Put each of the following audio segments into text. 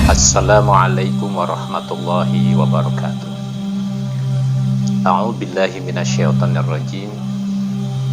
Assalamualaikum warahmatullahi wabarakatuh. A'udzu billahi minasyaitonir rajim.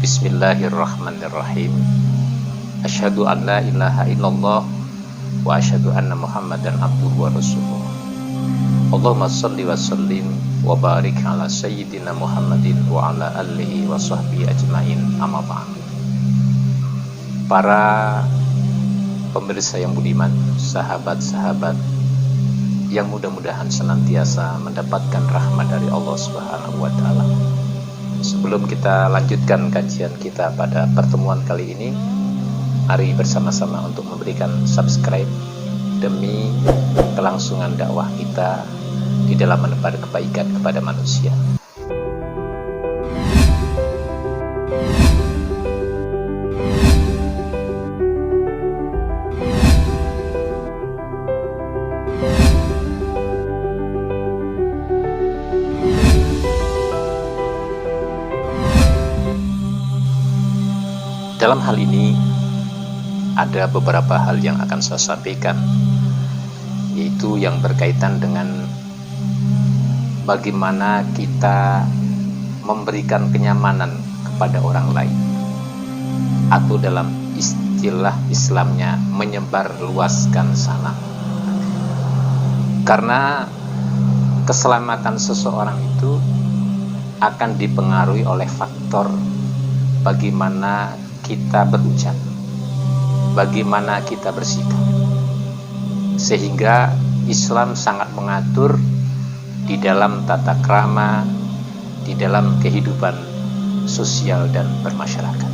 Bismillahirrahmanirrahim. Asyhadu an la ilaha illallah wa asyhadu anna Muhammadan abduhu wa rasuluh. Allahumma shalli wa sallim wa barik ala sayyidina Muhammadin wa ala alihi wa sahbihi ajmain. Amma ba'd. Para pemirsa yang budiman, sahabat-sahabat yang mudah-mudahan senantiasa mendapatkan rahmat dari Allah Subhanahu wa taala. Sebelum kita lanjutkan kajian kita pada pertemuan kali ini, mari bersama-sama untuk memberikan subscribe demi kelangsungan dakwah kita di dalam menebar kebaikan kepada manusia. Dalam hal ini ada beberapa hal yang akan saya sampaikan, yaitu yang berkaitan dengan bagaimana kita memberikan kenyamanan kepada orang lain, atau dalam istilah Islamnya menyebar luaskan salam. Karena keselamatan seseorang itu akan dipengaruhi oleh faktor bagaimana kita berucap, bagaimana kita bersikap. Sehingga Islam sangat mengatur di dalam tata krama, di dalam kehidupan sosial dan bermasyarakat.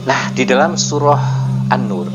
Nah, di dalam surah An-Nur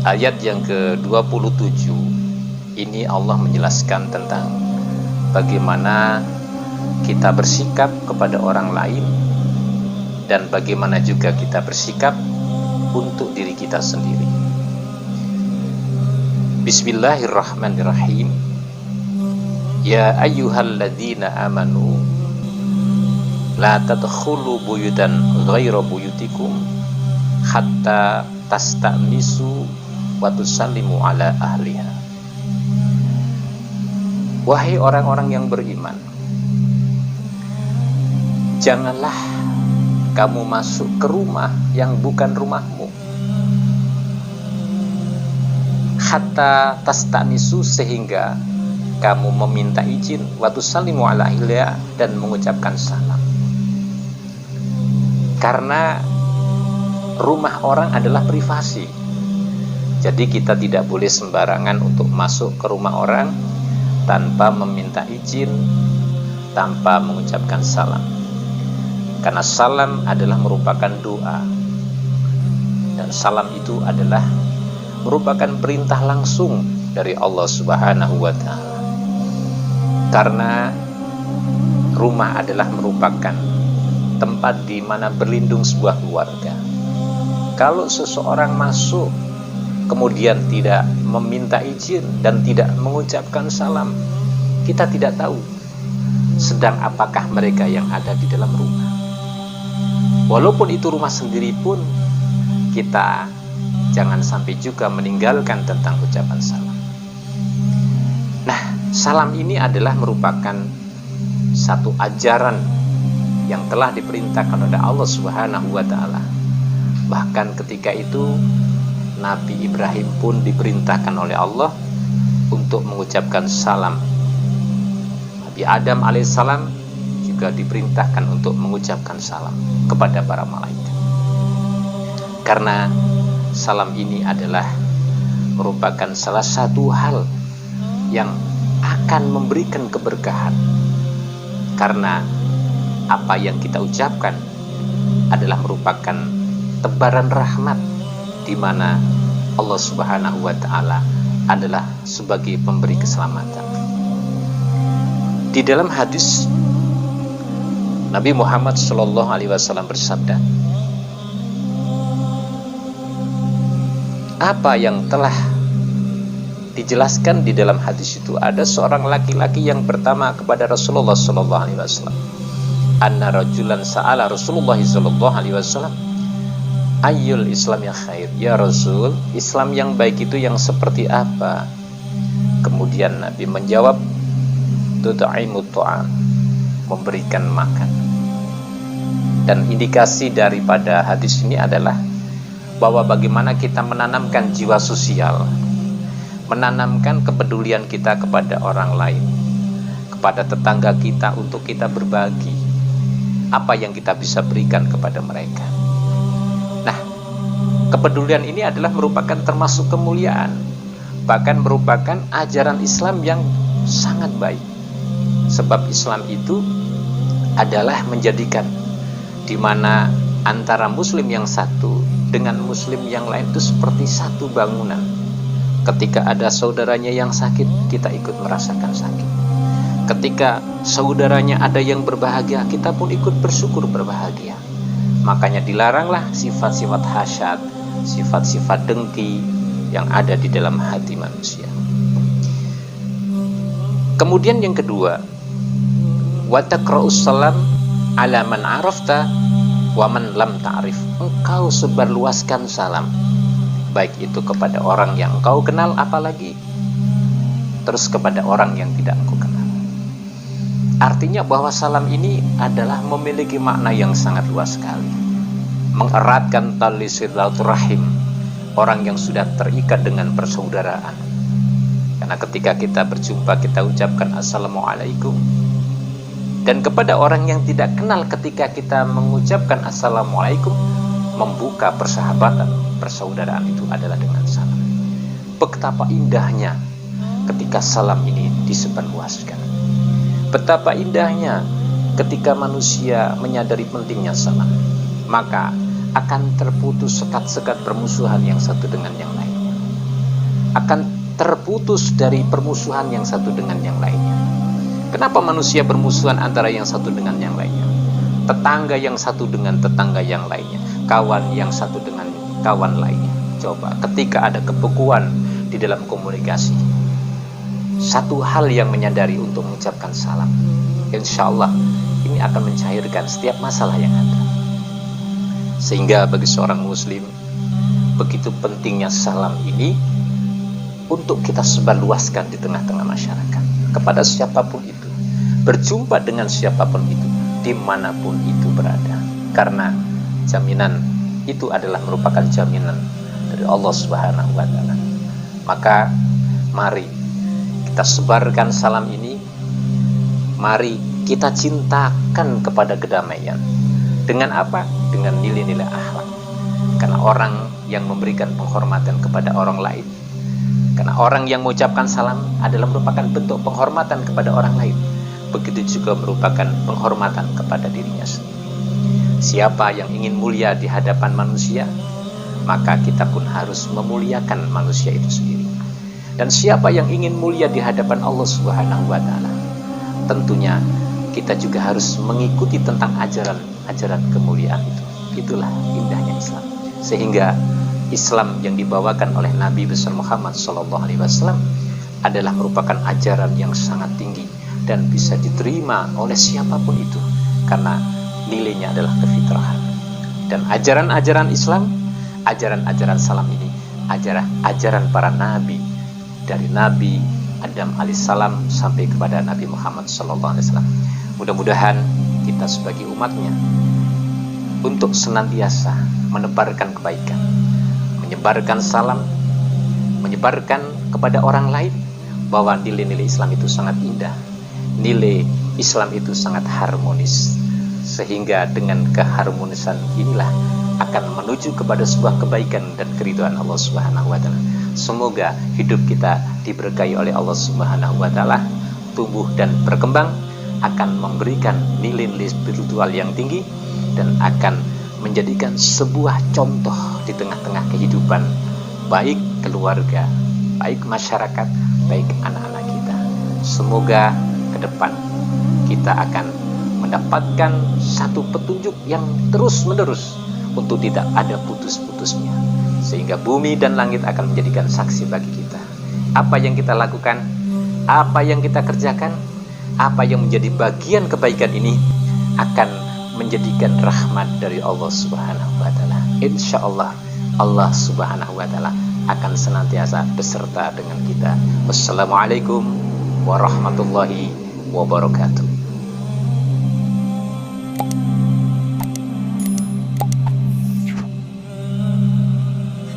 ayat yang ke-27 ini Allah menjelaskan tentang bagaimana kita bersikap kepada orang lain dan bagaimana juga kita bersikap untuk diri kita sendiri. Bismillahirrahmanirrahim. Ya ayyuhalladzina amanu la tadkhulu buyutan ghaira buyutikum hatta tasta'nisu wa tusallimu ala ahliha. Wahai orang-orang yang beriman, janganlah kamu masuk ke rumah yang bukan rumahmu hatta tastanisu, sehingga kamu meminta izin, wa tusallimu ala ahliha, dan mengucapkan salam. Karena rumah orang adalah privasi, jadi kita tidak boleh sembarangan untuk masuk ke rumah orang tanpa meminta izin, tanpa mengucapkan salam. Karena salam adalah merupakan doa, dan salam itu adalah merupakan perintah langsung dari Allah Subhanahu wa taala. Karena rumah adalah merupakan tempat di mana berlindung sebuah keluarga. Kalau seseorang masuk kemudian tidak meminta izin dan tidak mengucapkan salam, kita tidak tahu sedang apakah mereka yang ada di dalam rumah. Walaupun itu rumah sendiri pun, kita jangan sampai juga meninggalkan tentang ucapan salam. Nah, salam ini adalah merupakan satu ajaran yang telah diperintahkan oleh Allah Subhanahu wa taala. Bahkan ketika itu Nabi Ibrahim pun diperintahkan oleh Allah untuk mengucapkan salam. Nabi Adam alaihissalam juga diperintahkan untuk mengucapkan salam kepada para malaikat. Karena salam ini adalah merupakan salah satu hal yang akan memberikan keberkahan. Karena apa yang kita ucapkan adalah merupakan tebaran rahmat, di mana Allah Subhanahu wa taala adalah sebagai pemberi keselamatan. Di dalam hadis Nabi Muhammad sallallahu alaihi wasallam bersabda, apa yang telah dijelaskan di dalam hadis itu, ada seorang laki-laki yang pertama kepada Rasulullah sallallahu alaihi wasallam. Anna rajulan sa'ala Rasulullah sallallahu alaihi wasallam Ayyul Islam yang khair, ya Rasul, Islam yang baik itu yang seperti apa? Kemudian Nabi menjawab, tut'imut ta'am, memberikan makan. Dan indikasi daripada hadis ini adalah bahwa bagaimana kita menanamkan jiwa sosial, menanamkan kepedulian kita kepada orang lain, kepada tetangga kita, untuk kita berbagi apa yang kita bisa berikan kepada mereka. Nah, kepedulian ini adalah merupakan termasuk kemuliaan, bahkan merupakan ajaran Islam yang sangat baik. Sebab Islam itu adalah menjadikan di mana antara muslim yang satu dengan muslim yang lain itu seperti satu bangunan. Ketika ada saudaranya yang sakit, kita ikut merasakan sakit. Ketika saudaranya ada yang berbahagia, kita pun ikut bersyukur berbahagia. Makanya dilaranglah sifat-sifat hasyad, sifat-sifat dengki yang ada di dalam hati manusia. Kemudian yang kedua, wa taqra'us salam ala man arafta wa man lam ta'rif. Engkau sebarluaskan salam, baik itu kepada orang yang engkau kenal, apalagi terus kepada orang yang tidak engkau kenal. Artinya bahwa salam ini adalah memiliki makna yang sangat luas sekali, mengeratkan tali silaturahim, orang yang sudah terikat dengan persaudaraan. Karena ketika kita berjumpa, kita ucapkan assalamualaikum. Dan kepada orang yang tidak kenal, ketika kita mengucapkan assalamualaikum, membuka persahabatan, persaudaraan itu adalah dengan salam. Betapa indahnya ketika salam ini disebarluaskan. Betapa indahnya ketika manusia menyadari pentingnya salam, maka akan terputus sekat-sekat permusuhan yang satu dengan yang lainnya. Akan terputus dari permusuhan yang satu dengan yang lainnya. Kenapa manusia bermusuhan antara yang satu dengan yang lainnya? Tetangga yang satu dengan tetangga yang lainnya, kawan yang satu dengan kawan lainnya. Coba ketika ada kebekuan di dalam komunikasi, satu hal yang menyadari untuk mengucapkan salam, insya Allah ini akan mencairkan setiap masalah yang ada. Sehingga bagi seorang muslim, begitu pentingnya salam ini untuk kita sebarluaskan di tengah-tengah masyarakat, kepada siapapun itu, berjumpa dengan siapapun itu, dimanapun itu berada. Karena jaminan itu adalah merupakan jaminan dari Allah Subhanahu wa Ta'ala. Maka mari kita sebarkan salam ini, mari kita cintakan kepada kedamaian. Dengan apa? Dengan nilai-nilai akhlak. Karena orang yang memberikan penghormatan kepada orang lain, karena orang yang mengucapkan salam adalah merupakan bentuk penghormatan kepada orang lain, begitu juga merupakan penghormatan kepada dirinya sendiri. Siapa yang ingin mulia di hadapan manusia, maka kita pun harus memuliakan manusia itu sendiri. Dan siapa yang ingin mulia di hadapan Allah Subhanahu wa Ta'ala, tentunya kita juga harus mengikuti tentang ajaran kemuliaan itu. Itulah indahnya Islam. Sehingga Islam yang dibawakan oleh Nabi besar Muhammad SAW adalah merupakan ajaran yang sangat tinggi dan bisa diterima oleh siapapun itu, karena nilainya adalah kefitrahan. Dan ajaran-ajaran Islam, ajaran-ajaran salam ini, ajaran para nabi, dari Nabi Adam alaihissalam sampai kepada Nabi Muhammad SAW. Mudah-mudahan kita sebagai umatnya untuk senantiasa menebarkan kebaikan, menyebarkan salam, menyebarkan kepada orang lain bahwa nilai-nilai Islam itu sangat indah, nilai Islam itu sangat harmonis, sehingga dengan keharmonisan inilah akan menuju kepada sebuah kebaikan dan keridhaan Allah Subhanahu wa Ta'ala. Semoga hidup kita diberkahi oleh Allah Subhanahu wa Ta'ala, tumbuh dan berkembang, akan memberikan nilai-nilai spiritual yang tinggi, dan akan menjadikan sebuah contoh di tengah-tengah kehidupan, baik keluarga, baik masyarakat, baik anak-anak kita. Semoga ke depan kita akan mendapatkan satu petunjuk yang terus-menerus untuk tidak ada putus-putusnya, sehingga bumi dan langit akan menjadikan saksi bagi kita. Apa yang kita lakukan, apa yang kita kerjakan, apa yang menjadi bagian kebaikan ini akan menjadikan rahmat dari Allah Subhanahu wa taala. Insyaallah Allah Subhanahu wa taala akan senantiasa beserta dengan kita. Wassalamualaikum warahmatullahi wabarakatuh.